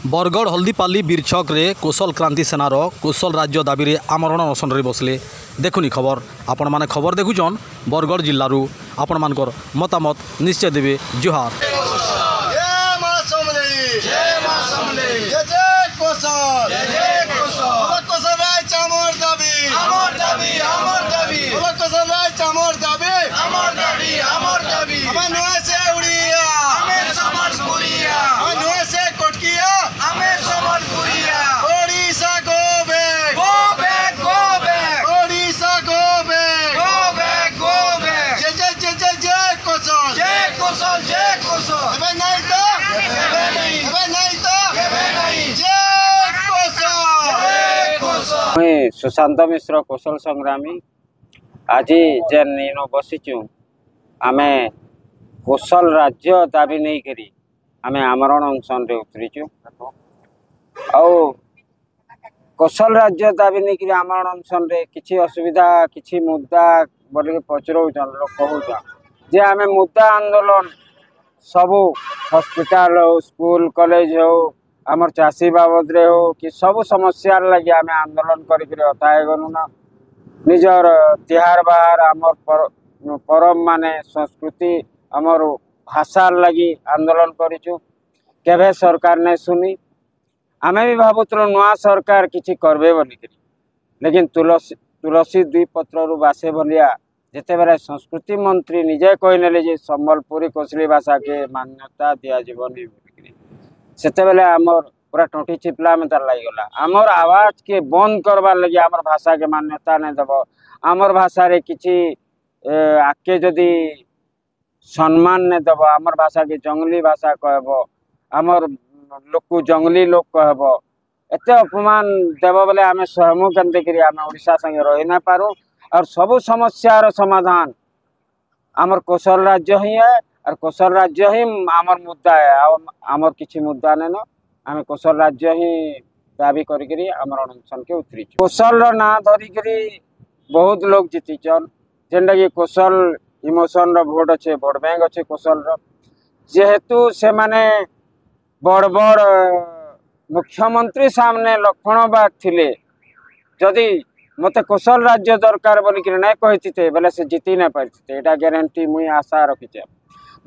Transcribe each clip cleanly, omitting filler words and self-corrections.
बरगढ़ हल्दीपाली बीरछक रे कोसल क्रांति सेनार कोसल राज्य दाबी रे आमरण अनशन रे बसले देखुनी खबर आपण माने खबर देखुचन बरगढ़ जिल्लारू आपण मानकर मतामत निश्चय देबे। जोहार सुशांत मिश्र कौशल संग्रामी आज जेन बसीचु आमे कौशल राज्य दाबी नहीं करी आमे आमरण अनशन रे उतरीचु कौशल राज्य दाबी नहीं करी आमरण अनशन रे किछि असुविधा किछि मुद्दा बोल पचरौछन लोग कहूछन जे आमे मुद्दा आंदोलन सबू हॉस्पिटल हो स्कूल कॉलेज हो आमर चाषी बाबद रे हो कि सब समस्या लगे आम आंदोलन करताए गलु ना निजर तिहार बार आमर परम माने संस्कृति आमर भाषा लगी आंदोलन करिचु केबे सरकार ने सुनी आमे भी भावुतर नुआ सरकार किछि करबे बोलिकरी लेकिन तुलसी दुई पत्र रु बासे भलिया जेते बेले संस्कृति मंत्री निजे कहने जे संबलपुरी कोसली भाषा के मान्यता दिया जीवनी सेते बेले आमर पूरा टोटी चिपला में तार लगिगला आमर आवाज के बंद करवार लगे आमर भाषा के मान्यता नहीं दब आमर भाषा रे किछि आके जदि सम्मान नहीं दब आमर भाषा के जंगली भाषा कहब आमर लोक को जंगली लोक कहब एते अपमान देव बेले आम सहमु केनते करी आम ओडिशा संगे रही ना पारू और सबु समस्यार समाधान आमर कौशल राज्य ही है और कौशल राज्य ही आमर मुद्दा है आमर किछि मुद्दा नहीं न आम कौशल राज्य ही दाबी करी आमर अनशन के उतरी कौशल ना धरिकी बहुत लोग जीतीचन जेनटा कि कौशल इमोशन भोट अच्छे भोट बैंक अच्छे कौशल जेहेतु से माने बड़ बड़ मुख्यमंत्री सामने लक्ष्मण बाग थिले जदि मते कौशल राज्य दरकार बोलिक नहीं कही बोले से जीती नहीं पारी एटा गारंटी मुई आशा रखीचे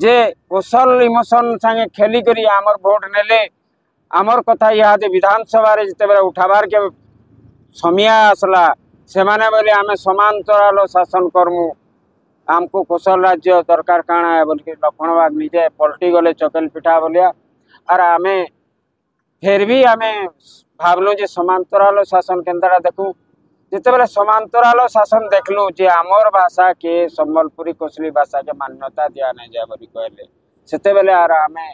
जे कौशल इमोशन संगे खेली करी आमर भोट नेले आमर कथा इहादे विधानसभा रे जिते बेले उठाबार के समिया आसला से माने बोले आमे समांतराल शासन करमु आमको कौशल राज्य दरकार काना है बोल के लक्ष्मण बाग निजे पलटी गले चकेल पिठा बोलिया और आमे फिर भी आमे भावलु जे समांतराल शासन केंद्रा देखू जिते बेले समांतराल शासन देखलु जे आमर भाषा के संबलपुरी कोसली भाषा के मान्यता दिया नहीं जाए बोली कहले सेते बेले आर आमे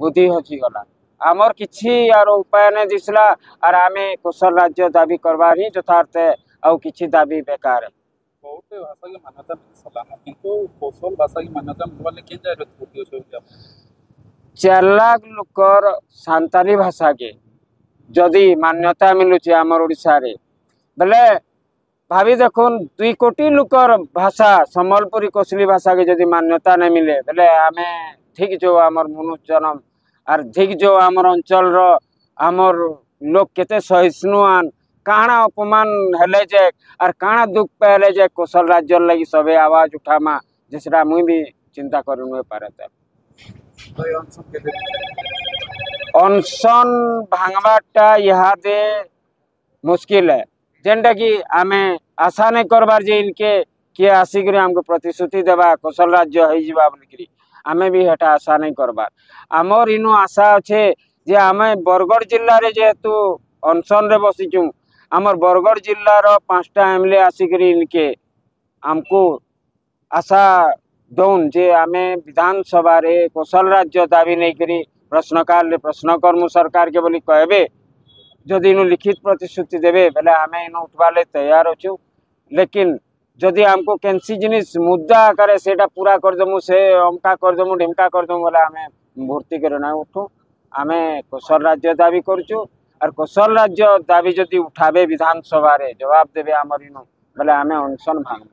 बुद्धि हची गला आमर किछि आर उपाय नहीं दिसला और आमे कौशल राज्य दाबी करबार ही यथार्थ आउ किछि दाबी बेकार है बहुत भाषा की मान्यता सलाम किंतु कौशल भाषा की मान्यता मोबाइल केन जाय रहत हो 4 लाख लोकर सांताली भाषा के जदि मान्यता मिलुची आमर ओडिसा रे बेले भाभी देखुन 2 कोटी लोकर भाषा संबलपुरी कोसली भाषा के जदि मान्यता नहीं मिले बेले आमे ठीक जो आमर मनुष्य जन्म और ठीक जो आमर अंचल रो आमर लोग केते सहिष्णुआन काना अपमान हेले जे और काना दुख पहले जे कौशल राज्य लगी सबे आवाज उठामा जिसरा मुई भी चिंता करूँ पारे अनशन भांगवाटा इहादे मुश्किल है जेनटा कि आमे आशा नहीं करबार जे इनके किए आसिक आमको प्रतिश्रुति देवा कौशल राज्य हो जावा बोलिकी आमे भी हेटा आशा नहीं करबार आमर इनु आशा अच्छे जे आमे बरगढ़ जिल्ला रे जेहेतु अनशन रे बसीचु आमर बरगढ़ जिल्लार 5टा एमएलए आसिक इनके आमको आशा दौन जे आमे विधानसभा रे कौशल राज्य दाबी नहीं करी प्रश्नकाल प्रश्न कर्मु सरकार के बोली कहबे जदि इनु लिखित प्रतिश्रुति देवे बेले आमे इनु उठवाले तैयार अच्छु लेकिन जदि हमको कैंसी जिनिस मुद्दा आकार सेटा पूरा करदेमु से अमका करदेमु ढिमका करदेमु बोले आमे भर्ती कर ना उठू आमे कौशल राज्य दाबी करचु और कौशल राज्य दाबी जदि उठाबे विधानसभा रे जवाब देवे आमर इनु बोले आमे अनशन भांगू।